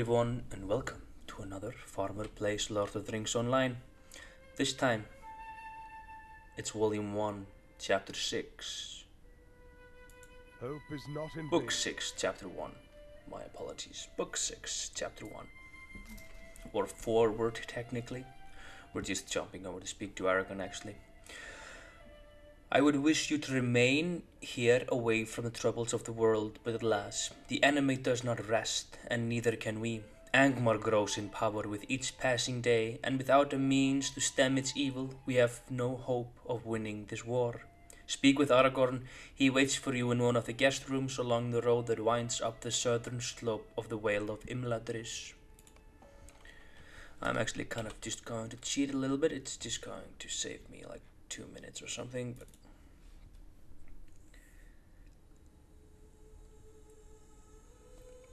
everyone, and welcome to another Farmer Plays Lord of the Rings Online. This time, it's Volume 1, Chapter 6. Hope is not in Book vain. 6, Chapter 1. My apologies. Book 6, Chapter 1. Or forward, technically. We're just jumping over to speak to Aragorn, actually. I would wish you to remain here away from the troubles of the world, but alas, the enemy does not rest, and neither can we. Angmar grows in power with each passing day, and without a means to stem its evil, we have no hope of winning this war. Speak with Aragorn. He waits for you in one of the guest rooms along the road that winds up the southern slope of the Vale of Imladris. I'm actually kind of just going to cheat a little bit. It's just going to save me like 2 minutes or something, but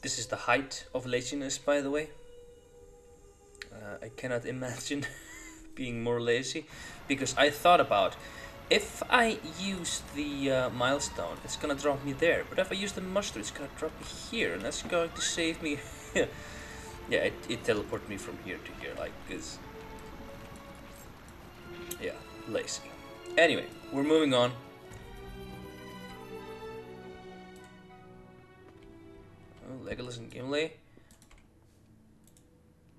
this is the height of laziness, by the way. I cannot imagine being more lazy, because I thought about if I use the milestone, it's gonna drop me there, but if I use the muster, it's gonna drop me here, and that's going to save me. Yeah, it teleported me from here to here, like, cause yeah, lazy. Anyway, we're moving on. Oh, Legolas and Gimli.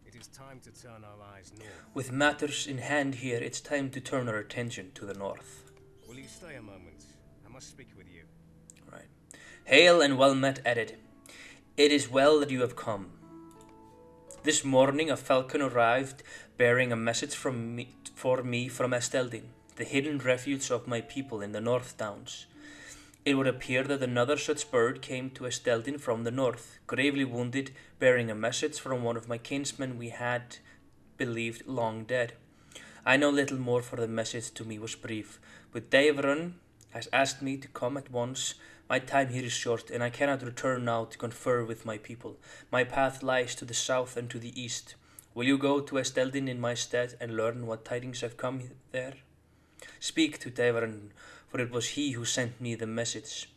It is time to turn our eyes north. With matters in hand here, it's time to turn our attention to the north. Will you stay a moment? I must speak with you. Right. Hail and well met, Eddard. It is well that you have come. This morning a falcon arrived bearing a message for me from Esteldin, the hidden refuge of my people in the North Downs. It would appear that another such bird came to Esteldin from the north, gravely wounded, bearing a message from one of my kinsmen we had believed long dead. I know little more, for the message to me was brief, but Daevrun has asked me to come at once. My time here is short, and I cannot return now to confer with my people. My path lies to the south and to the east. Will you go to Esteldin in my stead and learn what tidings have come there? Speak to Daevrun, for it was he who sent me the message.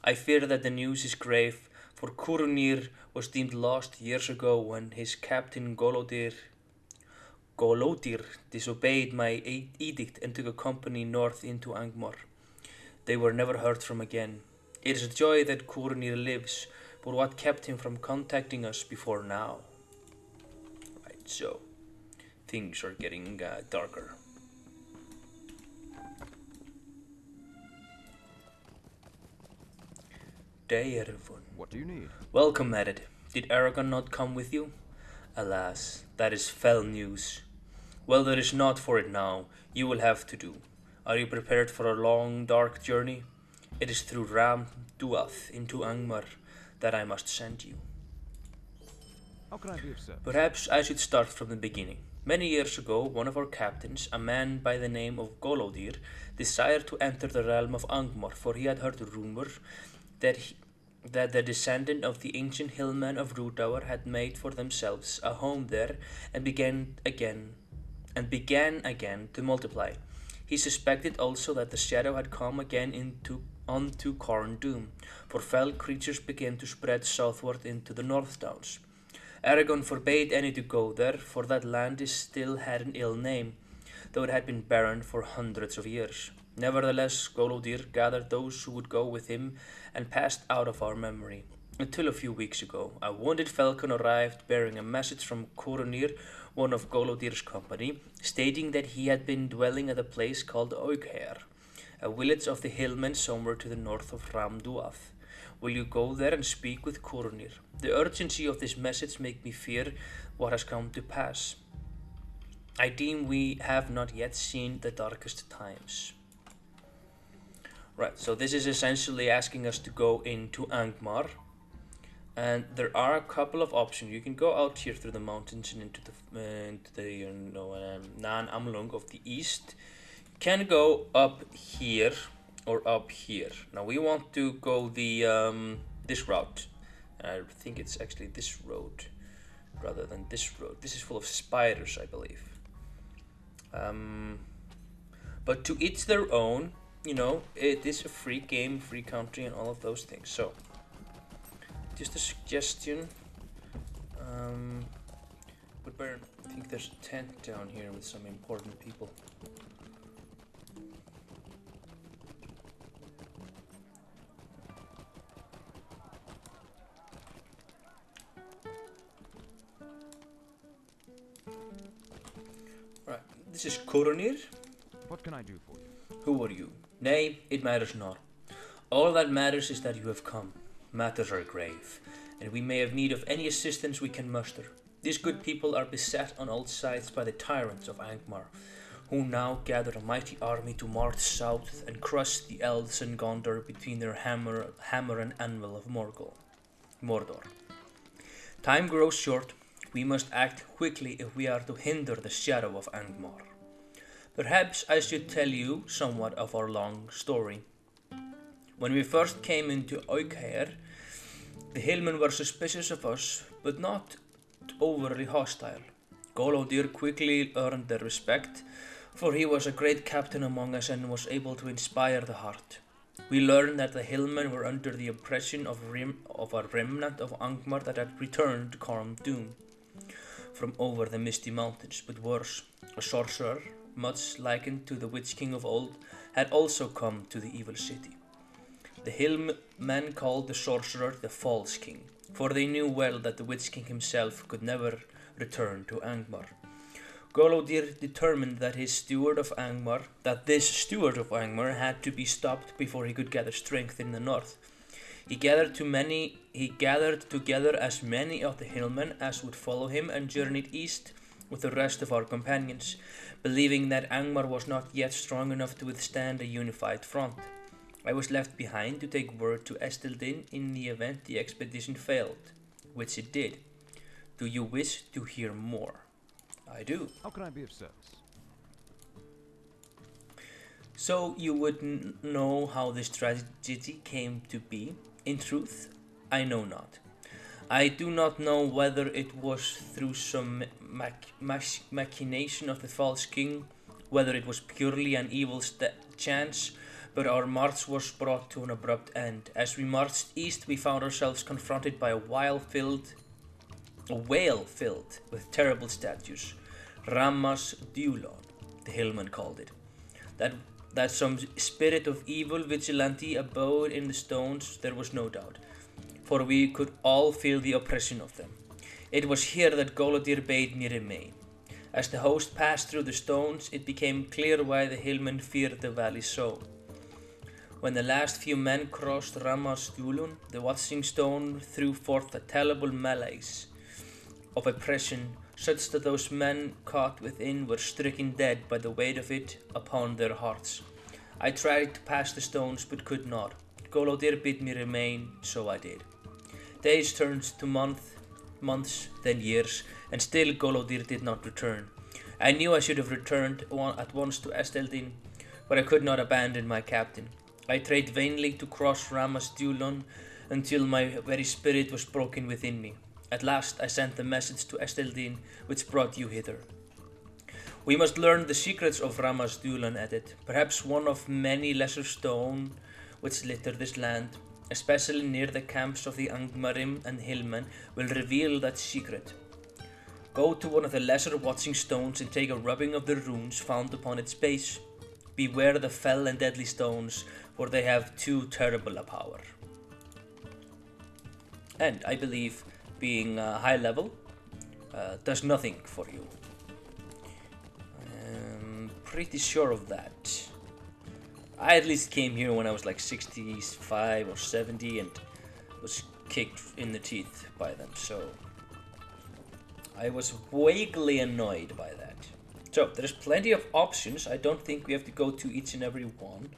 I fear that the news is grave, for Curunir was deemed lost years ago when his captain Golodr disobeyed my edict and took a company north into Angmar. They were never heard from again. It is a joy that Curunir lives, but what kept him from contacting us before now? Right, so things are getting darker. Daevrun. What do you need? Welcome, Eddard. Did Aragorn not come with you? Alas, that is fell news. Well, there is naught for it now. You will have to do. Are you prepared for a long, dark journey? It is through Ram Duath into Angmar that I must send you. How can I be of service? Perhaps I should start from the beginning. Many years ago, one of our captains, a man by the name of Golodr, desired to enter the realm of Angmar, for he had heard a rumor that the descendant of the ancient hillmen of Rúdauer had made for themselves a home there and began again to multiply. He suspected also that the shadow had come again onto Carn Dûm, for fell creatures began to spread southward into the North Downs. Aragorn forbade any to go there, for that land still had an ill name, though it had been barren for hundreds of years. Nevertheless, Golodr gathered those who would go with him and passed out of our memory, until a few weeks ago a wounded falcon arrived bearing a message from Curunir, one of Golodr's company, stating that he had been dwelling at a place called Oigher, a village of the hillmen somewhere to the north of Ram Duath. Will you go there and speak with Curunir? The urgency of this message makes me fear what has come to pass. I deem we have not yet seen the darkest times. Right, so this is essentially asking us to go into Angmar. And there are a couple of options. You can go out here through the mountains and into the Nan Amlung of the east. You can go up here or up here. Now we want to go the this route. I think it's actually this road rather than this road. This is full of spiders, I believe. But to each their own. You know, it is a free game, free country, and all of those things. So, just a suggestion. But Baron, I think there's a tent down here with some important people. Right, this is Koronir. What can I do for you? Who are you? Nay, it matters not. All that matters is that you have come. Matters are grave, and we may have need of any assistance we can muster. These good people are beset on all sides by the tyrants of Angmar, who now gather a mighty army to march south and crush the elves and Gondor between their hammer and anvil of Mordor. Time grows short. We must act quickly if we are to hinder the shadow of Angmar. Perhaps I should tell you somewhat of our long story. When we first came into Aukheir, the hillmen were suspicious of us, but not overly hostile. Golodr quickly earned their respect, for he was a great captain among us and was able to inspire the heart. We learned that the hillmen were under the oppression of a remnant of Angmar that had returned to Corm Doom from over the misty mountains, but worse, a sorcerer, much likened to the Witch King of old, had also come to the evil city. The hillmen called the sorcerer the False King, for they knew well that the Witch King himself could never return to Angmar. Golodr determined that this steward of Angmar had to be stopped before he could gather strength in the north. He gathered together as many of the hillmen as would follow him and journeyed east with the rest of our companions, believing that Angmar was not yet strong enough to withstand a unified front. I was left behind to take word to Estildin in the event the expedition failed, which it did. Do you wish to hear more? I do. How can I be of service? So you would know how this tragedy came to be? In truth, I know not. I do not know whether it was through some machination of the false king, whether it was purely an evil chance, but our march was brought to an abrupt end. As we marched east, we found ourselves confronted by a whale filled with terrible statues. Rammas Dulon, the hillman called it. That some spirit of evil vigilante abode in the stones, there was no doubt, for we could all feel the oppression of them. It was here that Golodr bade me remain. As the host passed through the stones, it became clear why the hillmen feared the valley so. When the last few men crossed Rammas Dulon, the watching stone threw forth a terrible malaise of oppression, such that those men caught within were stricken dead by the weight of it upon their hearts. I tried to pass the stones, but could not. Golodr bid me remain, so I did. Days turned to months, then years, and still Golodr did not return. I knew I should have returned at once to Estildin, but I could not abandon my captain. I tried vainly to cross Rammas Dulon until my very spirit was broken within me. At last I sent the message to Estildin, which brought you hither. We must learn the secrets of Rammas Dulon at it, perhaps one of many lesser stone which litter this land, especially near the camps of the Angmarim and Hillmen, will reveal that secret. Go to one of the lesser watching stones and take a rubbing of the runes found upon its base. Beware the fell and deadly stones, for they have too terrible a power. And I believe being high level does nothing for you. I'm pretty sure of that. I at least came here when I was like 65 or 70 and was kicked in the teeth by them, so I was vaguely annoyed by that. So there's plenty of options. I don't think we have to go to each and every one.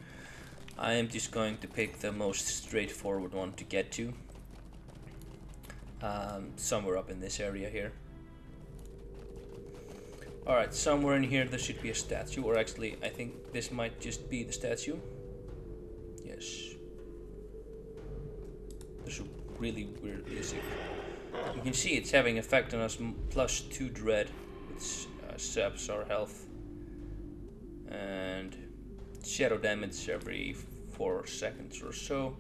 I am just going to pick the most straightforward one to get to. Somewhere up in this area here. Alright, somewhere in here there should be a statue, or actually I think this might just be the statue. Yes. There's a really weird music. You can see it's having effect on us, +2 dread, which saps our health, and shadow damage every 4 seconds or so.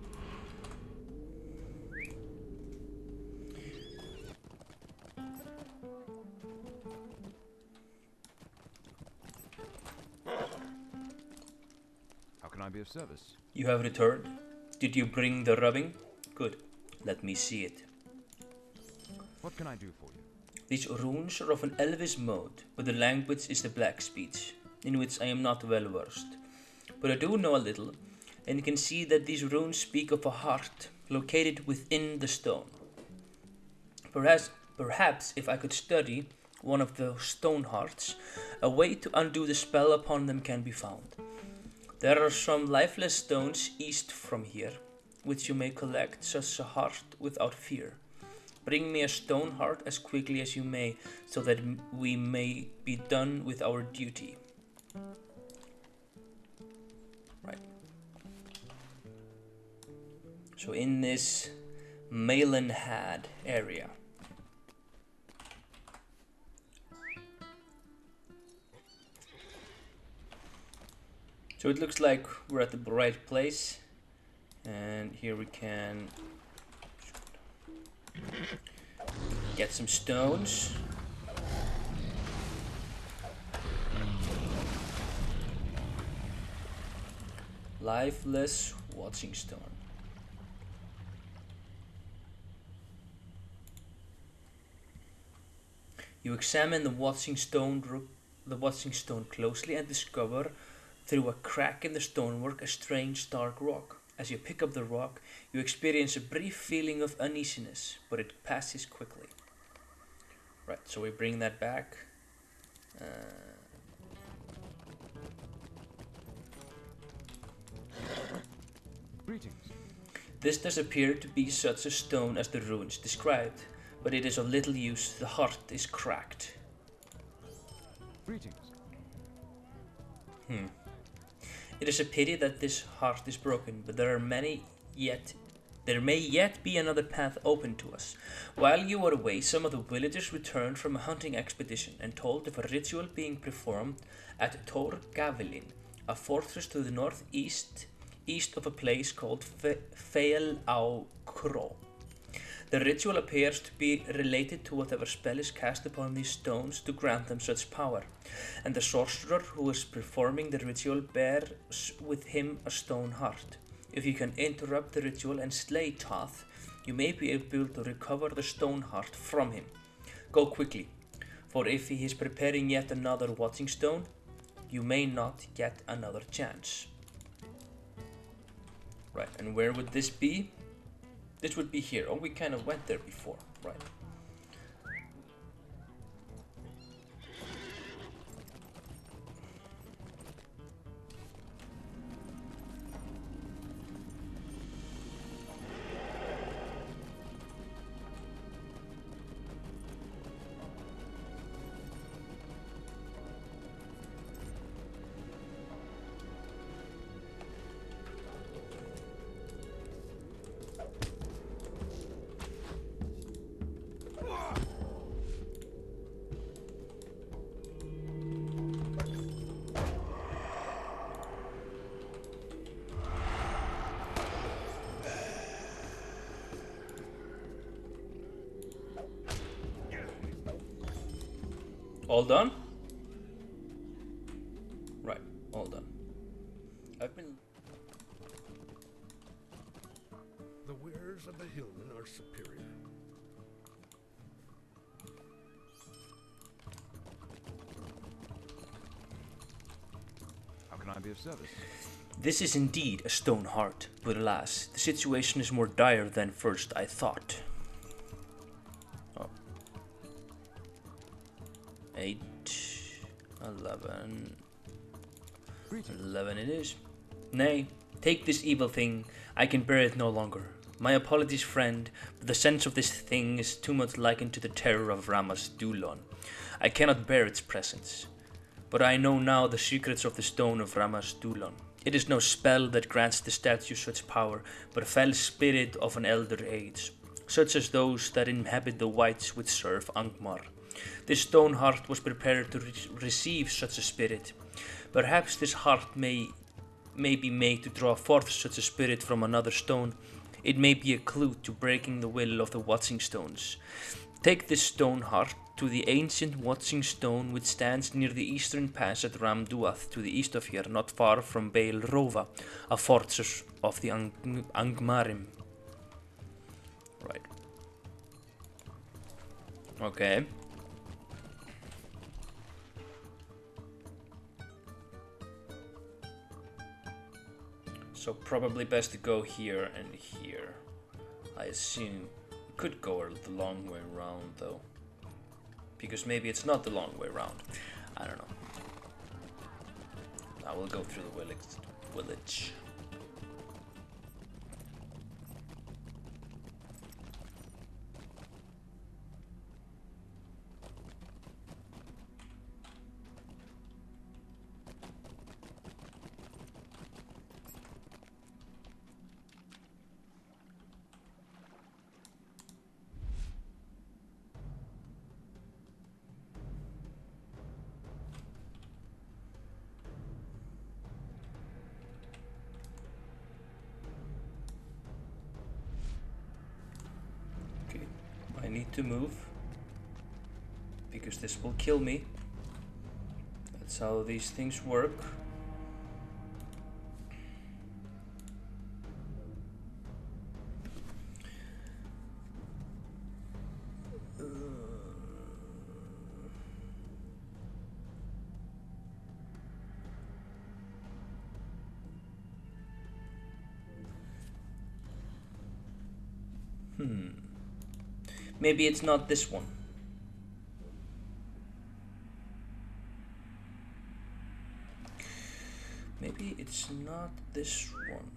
I be of service? You have returned. Did you bring the rubbing? Good. Let me see it. What can I do for you? These runes are of an elvish mode, but the language is the black speech, in which I am not well versed. But I do know a little, and can see that these runes speak of a heart located within the stone. Perhaps if I could study one of the stone hearts, a way to undo the spell upon them can be found. There are some lifeless stones east from here, which you may collect such a heart without fear. Bring me a stone heart as quickly as you may, so that we may be done with our duty. Right. So in this Malenhad area. So it looks like we're at the right place, and here we can get some stones. Lifeless watching stone. You examine the watching stone closely and discover through a crack in the stonework a strange dark rock. As you pick up the rock, you experience a brief feeling of uneasiness, but it passes quickly. Right, so we bring that back. Greetings. This does appear to be such a stone as the runes described, but it is of little use. The heart is cracked. Greetings. It is a pity that this heart is broken, but there may yet be another path open to us. While you were away, some of the villagers returned from a hunting expedition and told of a ritual being performed at Tor Gavelin, a fortress to the northeast of a place called Fael au Kro. The ritual appears to be related to whatever spell is cast upon these stones to grant them such power, and the sorcerer who is performing the ritual bears with him a stone heart. If you can interrupt the ritual and slay Toth, you may be able to recover the stone heart from him. Go quickly, for if he is preparing yet another watching stone, you may not get another chance. Right, and where would this be? This would be here. Oh, we kind of went there before, right? All done? Right, all done. I've been... The wares of the hillmen are superior. How can I be of service? This is indeed a stone heart, but alas, the situation is more dire than first I thought. 8, 11, 11 it is. Nay, take this evil thing, I can bear it no longer. My apologies, friend, but the sense of this thing is too much likened to the terror of Ramas Dulon. I cannot bear its presence. But I know now the secrets of the stone of Ramas Dulon. It is no spell that grants the statue such power, but a fell spirit of an elder age, such as those that inhabit the whites which serve Angmar. This stone heart was prepared to receive such a spirit. Perhaps this heart may be made to draw forth such a spirit from another stone. It may be a clue to breaking the will of the watching stones. Take this stone heart to the ancient watching stone which stands near the eastern pass at Ramduath to the east of here, not far from Baal Rova, a fortress of the Angmarim. Right. Okay. So probably best to go here and here. I assume. Could go the long way around though. Because maybe it's not the long way around. I don't know. I will go through the village. I need to move because this will kill me. That's how these things work. Maybe it's not this one. Maybe it's not this one.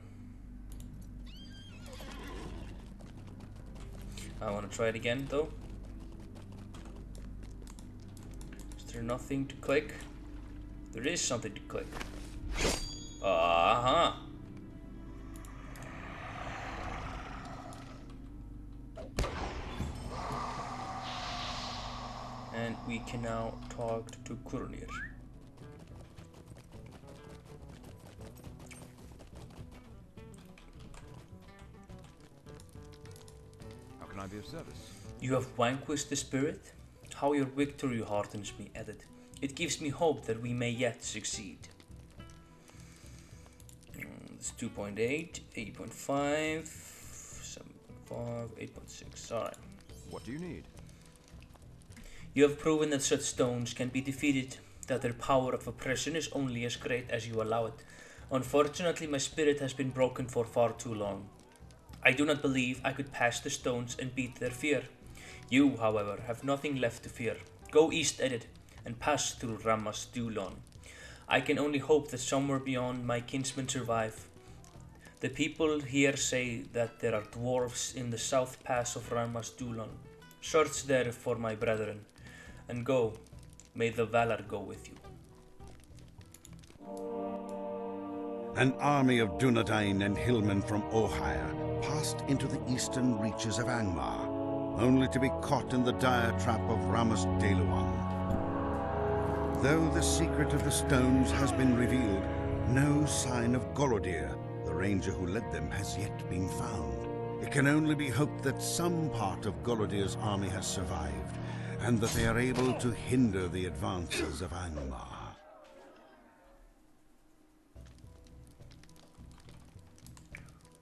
I want to try it again though. Is there nothing to click? There is something to click. Uh-huh. And we can now talk to Kurunir. How can I be of service? You have vanquished the spirit? How your victory heartens me, Edith. It gives me hope that we may yet succeed. It's 2.8, 8.5, 7.5, 8.6. Alright. What do you need? You have proven that such stones can be defeated, that their power of oppression is only as great as you allow it. Unfortunately, my spirit has been broken for far too long. I do not believe I could pass the stones and beat their fear. You, however, have nothing left to fear. Go east, Edith, and pass through Ramas Dulon. I can only hope that somewhere beyond my kinsmen survive. The people here say that there are dwarves in the south pass of Ramas Dulon. Search there for my brethren. And go, may the valor go with you. An army of Dunedain and hillmen from Ohire passed into the eastern reaches of Angmar, only to be caught in the dire trap of Ramas Deluan. Though the secret of the stones has been revealed, no sign of Golodir, the ranger who led them, has yet been found. It can only be hoped that some part of Golodir's army has survived, and that they are able to hinder the advances of Angmar.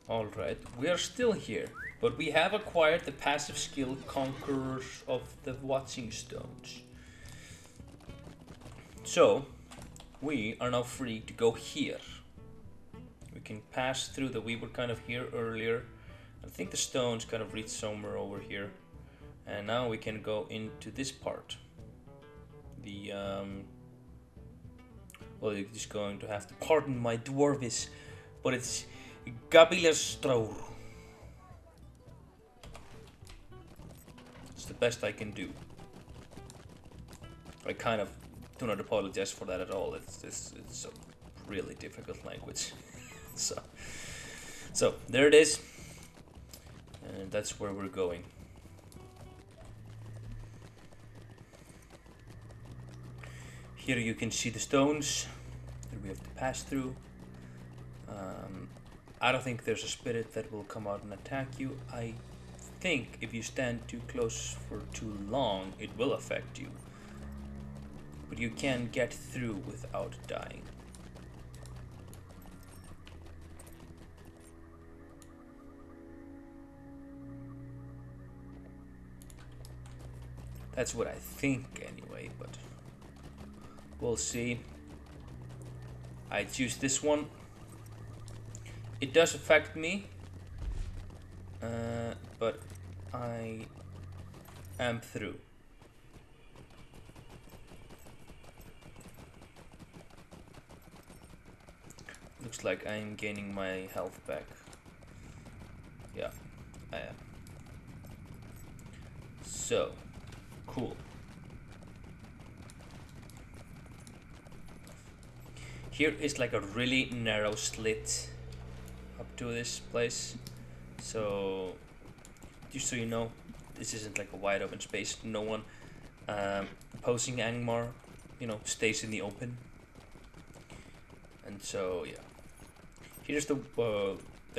Alright, we are still here, but we have acquired the passive skill Conquerors of the Watching Stones. So, we are now free to go here. We can pass through we were kind of here earlier. I think the stones kind of reach somewhere over here. And now we can go into this part. Well, you're just going to have to pardon my dwarvish, but it's Gabilastraur. It's the best I can do. I kind of do not apologize for that at all. It's a really difficult language. so there it is, and that's where we're going. Here you can see the stones that we have to pass through. I don't think there's a spirit that will come out and attack you. I think if you stand too close for too long, it will affect you. But you can get through without dying. That's what I think anyway, but we'll see. I choose this one. It does affect me, but I am through. Looks like I'm gaining my health back. Yeah, I am. So, cool. Here is like a really narrow slit up to this place. So, just so you know, this isn't like a wide open space. No one opposing Angmar, you know, stays in the open. And so, yeah. Here's the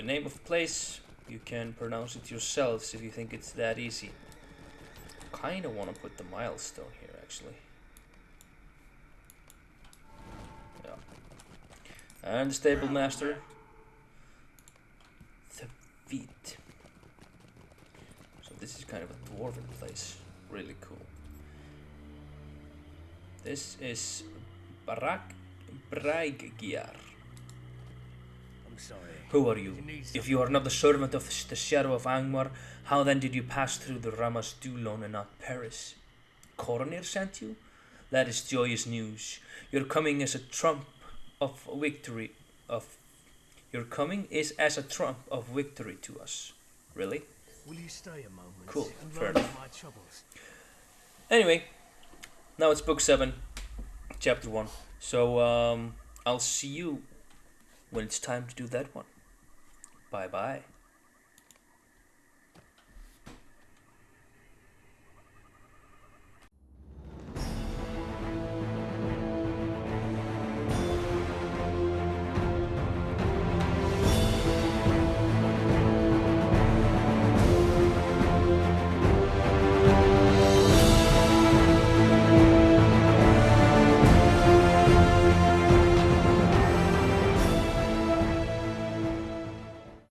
name of the place. You can pronounce it yourselves if you think it's that easy. Kind of want to put the milestone here, actually. Yeah. And the stable master. The feet. So this is kind of a dwarven place. Really cool. This is Braiggiar. I'm sorry. Who are you? If you are not the servant of the Shadow of Angmar, how then did you pass through the Ramas Dulon and not perish? Coronir sent you? That is joyous news. Your coming is a trump of victory Your coming is as a trump of victory to us. Really? Will you stay a moment? Cool, And fair learn enough. my troubles? Anyway, now it's book 7, chapter 1. So I'll see you when it's time to do that one. Bye bye.